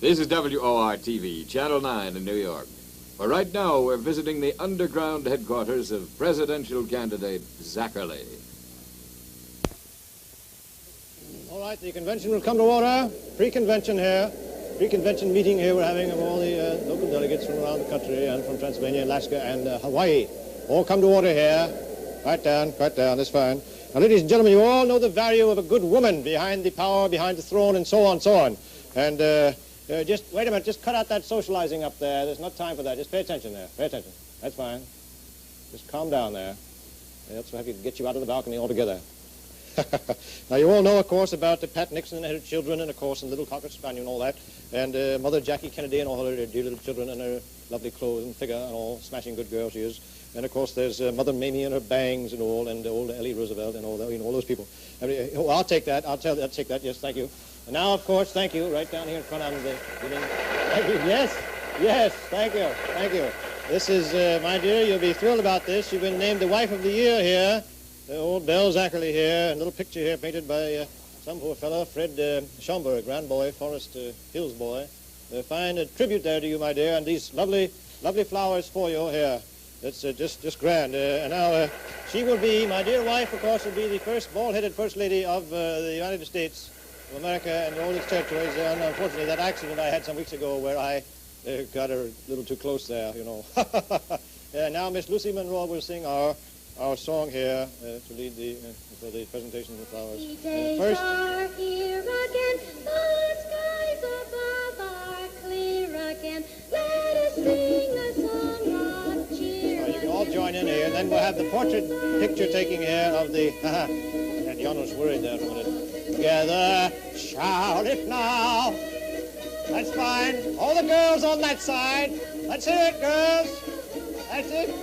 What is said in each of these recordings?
This is WOR-TV, Channel 9 in New York. For right now, we're visiting the underground headquarters of presidential candidate Zacherley. All right, the convention will come to order. Pre-convention here. Pre-convention meeting here we're having of all the local delegates from around the country and from Pennsylvania, Alaska, and Hawaii. All come to order here. Quiet down, that's fine. Now, ladies and gentlemen, you all know the value of a good woman behind the power, behind the throne, and so on, so on. And just, wait a minute, just cut out that socializing up there. There's not time for that. Just pay attention there. Pay attention. That's fine. Just calm down there. That's what have to get you out of the balcony altogether. Now, you all know, of course, about Pat Nixon and her children, and, of course, and little Cocker Spaniel and all that, and Mother Jackie Kennedy and all her dear little children and her lovely clothes and figure and all, smashing good girl she is. And, of course, there's Mother Mamie and her bangs and all, and old Ellie Roosevelt and all, all those people. I mean, oh, I'll take that. I'll take that. Yes, thank you. And now, of course, thank you, right down here in front of the thank you. Yes, thank you. This is, my dear, you'll be thrilled about this. You've been named the wife of the year here. Old Belle Zacherley here, and a little picture here painted by some poor fellow, Fred Schomburg, grand boy, Forest Hills boy. A fine tribute there to you, my dear, and these lovely flowers for you here. It's just grand. And now she will be, my dear wife, of course, will be the first bald-headed First Lady of the United States of America and all its territories. And unfortunately, that accident I had some weeks ago where I got her a little too close there, you know. Now Miss Lucy Monroe will sing our song here to lead for the presentation of the flowers. First, are here again, the skies above are clear again. Let us sing a song of cheer. You can all join in here, and then we'll have the portrait picture taking here of the. And Jan worried there for a minute. Together, shout it now. That's fine. All the girls on that side. Let's hear it, girls. That's it.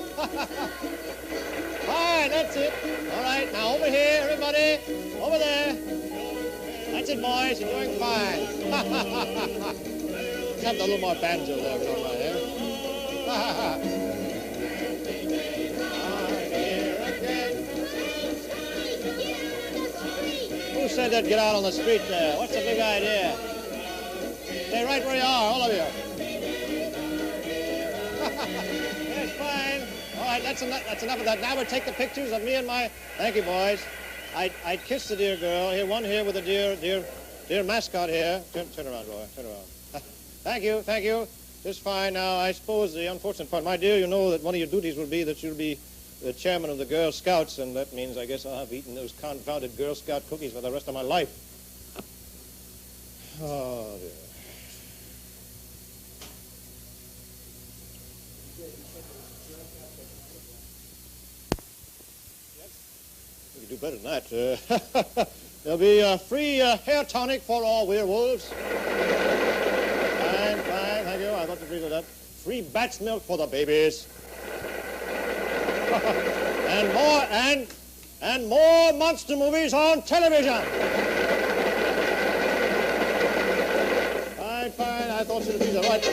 Fine, that's it. All right, now over here, everybody. Over there. That's it, boys. You're doing fine. Let's have a little more banjo there, if you don't mind, Who said that get out on the street there? What's the big idea? Stay right where you are, all of you. Yes, fine. All right, that's enough of that. Now we'll take the pictures of me and my... Thank you, boys. I'd kiss the dear girl. Here, one here with the dear mascot here. Turn around, Roy. Turn around. Thank you. Just fine. Now, I suppose the unfortunate part, my dear, you know that one of your duties will be that you'll be the chairman of the Girl Scouts, and that means I guess I'll have eaten those confounded Girl Scout cookies for the rest of my life. Oh, dear. We can do better than that. There'll be a free hair tonic for all werewolves. Fine, thank you. I thought you'd agree with that. Free bat's milk for the babies. and more monster movies on television. Fine. I thought you'd be the right. Oh,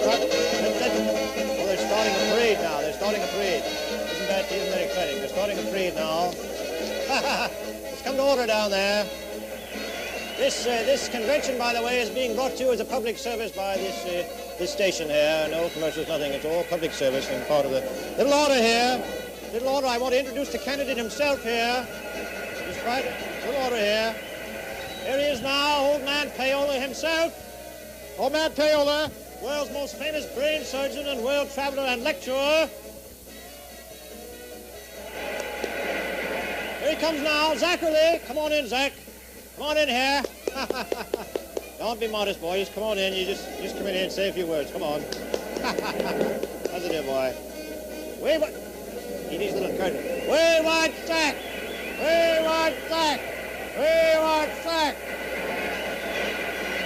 they're starting a parade now. Isn't that exciting? They're starting a parade now. Let's come to order down there. This convention, by the way, is being brought to you as a public service by this station here. No commercials, nothing. It's all public service and part of the little order here. Little order. I want to introduce the candidate himself here. Just right. Little order here. Here he is now, old man Paola himself. Old man Paola, world's most famous brain surgeon and world traveler and lecturer. Here he comes now, Zacherley. Come on in, Zach. Come on in here. Don't be modest, boys. Come on in. You just come in here and say a few words. Come on. How's it, dear boy? He needs a little curtain. Wayward Zach! Wayward Zach! Wayward Zach!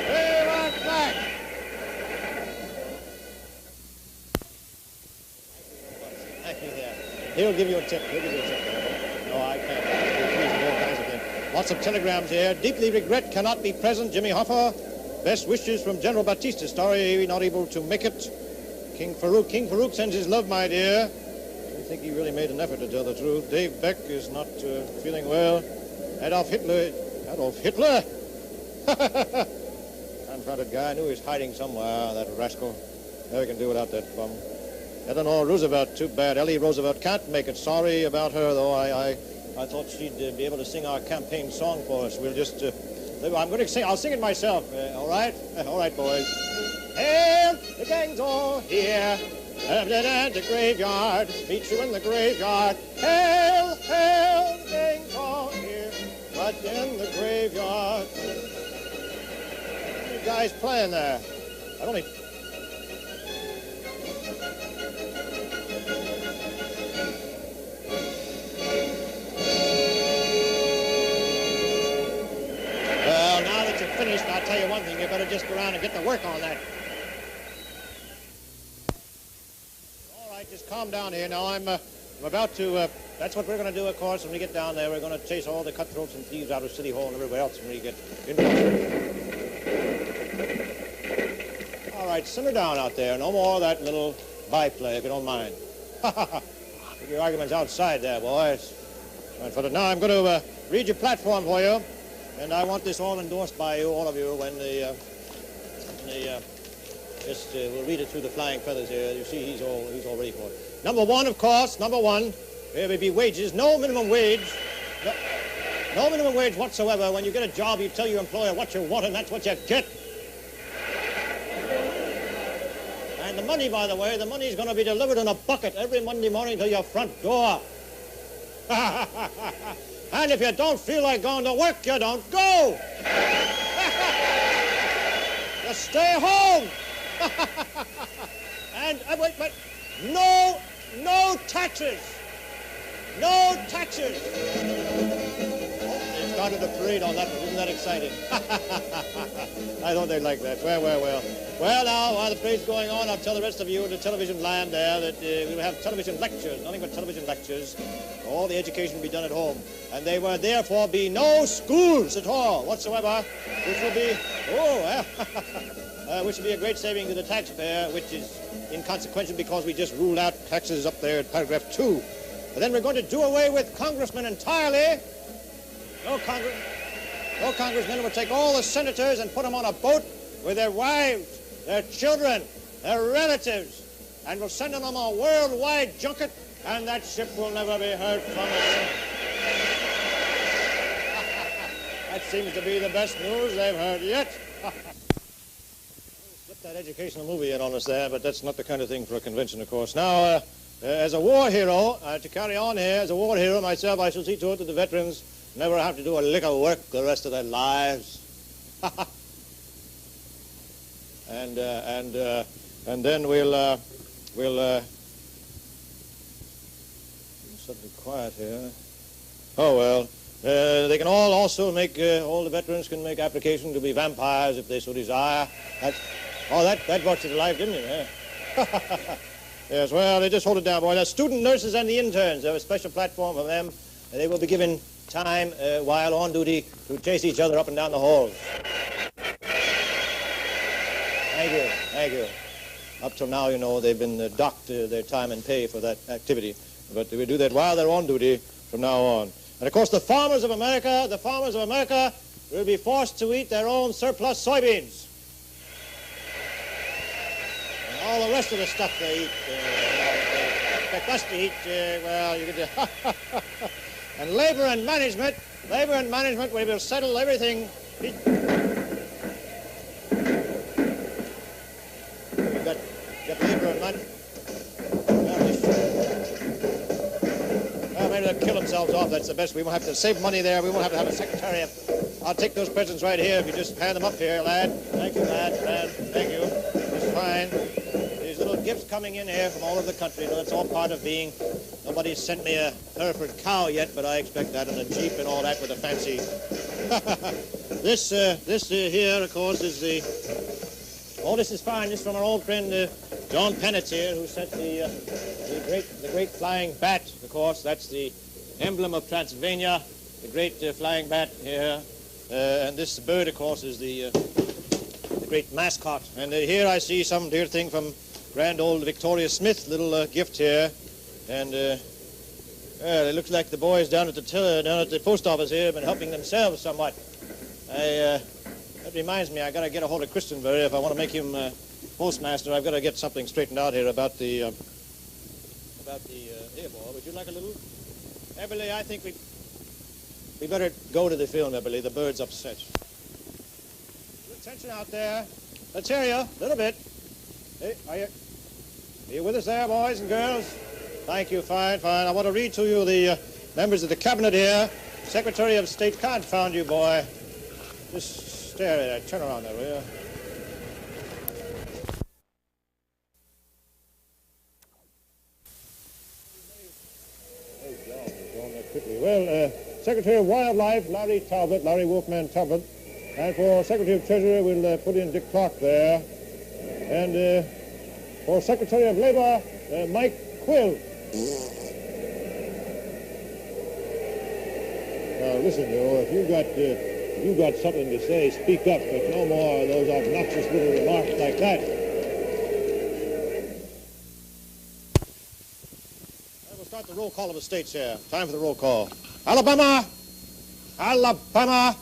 Wayward Zach! Thank you there. He'll give you a tip. No, I can't. All kinds of things. Lots of telegrams here. Deeply regret cannot be present, Jimmy Hoffa. Best wishes from General Batista. Sorry, not able to make it. King Farouk sends his love, my dear. I think he really made an effort to tell the truth. Dave Beck is not feeling well. Adolf Hitler? And confounded guy. I knew he was hiding somewhere, that rascal. Never can do without that bum. Eleanor Roosevelt, too bad. Ellie Roosevelt can't make it. Sorry about her, though. I thought she'd be able to sing our campaign song for us. We'll just... I'm going to sing. I'll sing it myself. All right? All right, boys. Hail, the gang's all here. At the graveyard. Meet you in the graveyard. Hail, hail, the gang's all here. But in the graveyard. What are you guys playing there? I don't even... Well, now that you're finished, I'll tell you one thing. You better just go around and get to work on that. All right, just calm down here. Now, I'm about to... that's what we're going to do, of course, when we get down there. We're going to chase all the cutthroats and thieves out of City Hall and everywhere else when we get into... All right, simmer down out there. No more of that little byplay, if you don't mind. Keep your arguments outside there, boys. Right, for now, I'm going to read your platform for you. And I want this all endorsed by you, all of you, when we'll read it through the flying feathers here. You see, he's all ready for it. Number one, of course, there will be wages, no minimum wage. No minimum wage whatsoever. When you get a job, you tell your employer what you want, and that's what you get. And the money, by the way, the money is going to be delivered in a bucket every Monday morning to your front door. And if you don't feel like going to work, you don't go. Just stay home. And wait, no taxes. No taxes. They started a parade on that one. Isn't that exciting? I thought they'd like that. Well. Well, now, while the parade's going on, I'll tell the rest of you in the television land there that we will have television lectures, nothing but television lectures. All the education will be done at home. And there will therefore be no schools at all whatsoever, which will be, which will be a great saving to the taxpayer, which is inconsequential because we just ruled out taxes up there at paragraph 2. But then we're going to do away with congressmen entirely. No congressmen. We'll take all the senators and put them on a boat with their wives, their children, their relatives, and we'll send them on a worldwide junket, and that ship will never be heard from again. That seems to be the best news they've heard yet. Slip that educational movie in on us there, but that's not the kind of thing for a convention, of course. Now, as a war hero, to carry on here, as a war hero myself, I shall see to it that the veterans never have to do a lick of work the rest of their lives. And then we'll suddenly quiet here. Oh well, they can all also make all the veterans can make application to be vampires if they so desire. That brought you to life, didn't it? Yeah. Yes. Well, they just hold it down, boy. The student nurses and the interns have a special platform for them. They will be given time while on duty to chase each other up and down the halls. Thank you. Up till now, you know, they've been docked their time and pay for that activity. But we do that while they're on duty from now on. And, of course, the farmers of America will be forced to eat their own surplus soybeans. And all the rest of the stuff they eat, they expect us to eat, you could and labor and management, we will settle everything. Get labor and money. Well, maybe they'll kill themselves off. That's the best. We won't have to save money there. We won't have to have a secretariat. I'll take those presents right here if you just hand them up here, lad. Thank you, lad. Thank you. It's fine. These little gifts coming in here from all over the country. You know, it's all part of being... Nobody's sent me a Hereford cow yet, but I expect that, and a Jeep and all that with a fancy... This here, of course, is the... Oh, this is fine. This is from our old friend John Pennett here, who sent the great flying bat. Of course, that's the emblem of Transylvania, the great flying bat here. And this bird, of course, is the great mascot. And here I see some dear thing from grand old Victoria Smith, little gift here. And it looks like the boys down at the post office here have been helping themselves somewhat. That reminds me, I got to get a hold of Christenbury if I want to make him postmaster. I've got to get something straightened out here about the here, boy. Would you like a little? Eberly, I think we better go to the field, Eberly. The bird's upset. Attention out there. Let's hear you a little bit. Hey, are you with us there, boys and girls? Thank you. Fine, fine. I want to read to you the members of the cabinet here. Secretary of State can't found you, boy. Just stare at it. Turn around there, will you? Well, Secretary of Wildlife, Larry Talbot, Larry Wolfman Talbot. And for Secretary of Treasury, we'll put in Dick Clark there. And for Secretary of Labor, Mike Quill. Now, listen, if you've got something to say, speak up, but no more of those obnoxious little remarks like that. We'll start the roll call of the states here. Time for the roll call. Alabama! Alabama!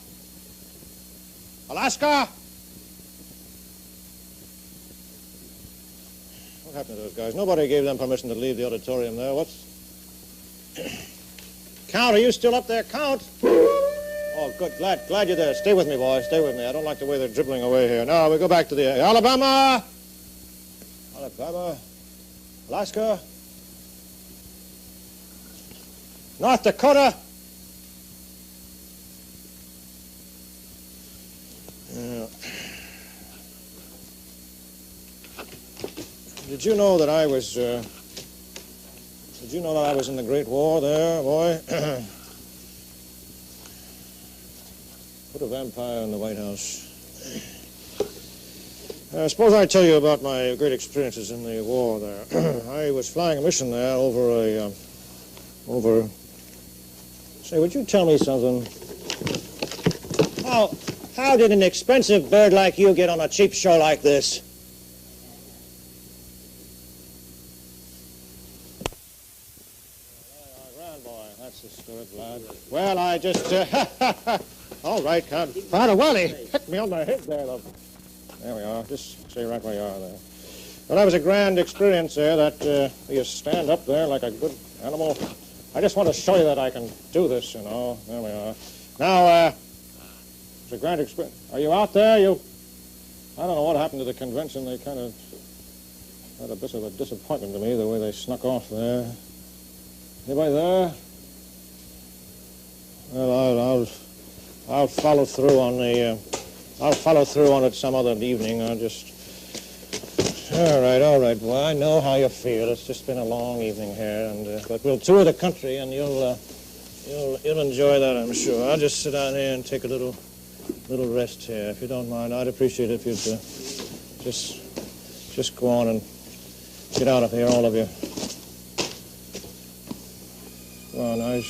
Alaska! What happened to those guys? Nobody gave them permission to leave the auditorium there. What's... Count, are you still up there? Count! Oh, good. Glad you're there. Stay with me, boy. Stay with me. I don't like the way they're dribbling away here. Now, we go back to the... Alabama! Alabama. Alaska. North Dakota. Did you know that I was in the Great War there, boy? Put a vampire in the White House. Suppose I tell you about my great experiences in the war there. I was flying a mission there over... Say, would you tell me something? How did an expensive bird like you get on a cheap show like this? Grand boy, that's the spirit, lad. Well, I just... all right, Father Wally, hit me on the head there, love. There we are. Just stay right where you are there. Well, that was a grand experience there, that you stand up there like a good animal. I just want to show you that I can do this, you know. There we are. Now, it's a grand experience. Are you out there? I don't know what happened to the convention. They kind of had a bit of a disappointment to me, the way they snuck off there. Anybody there? Well, I'll follow through on the... I'll follow through on it some other evening. I'll just... All right, boy. I know how you feel. It's just been a long evening here, and but we'll tour the country, and you'll enjoy that, I'm sure. I'll just sit down here and take a little rest here, if you don't mind. I'd appreciate it if you'd just go on and get out of here, all of you. Come on, guys.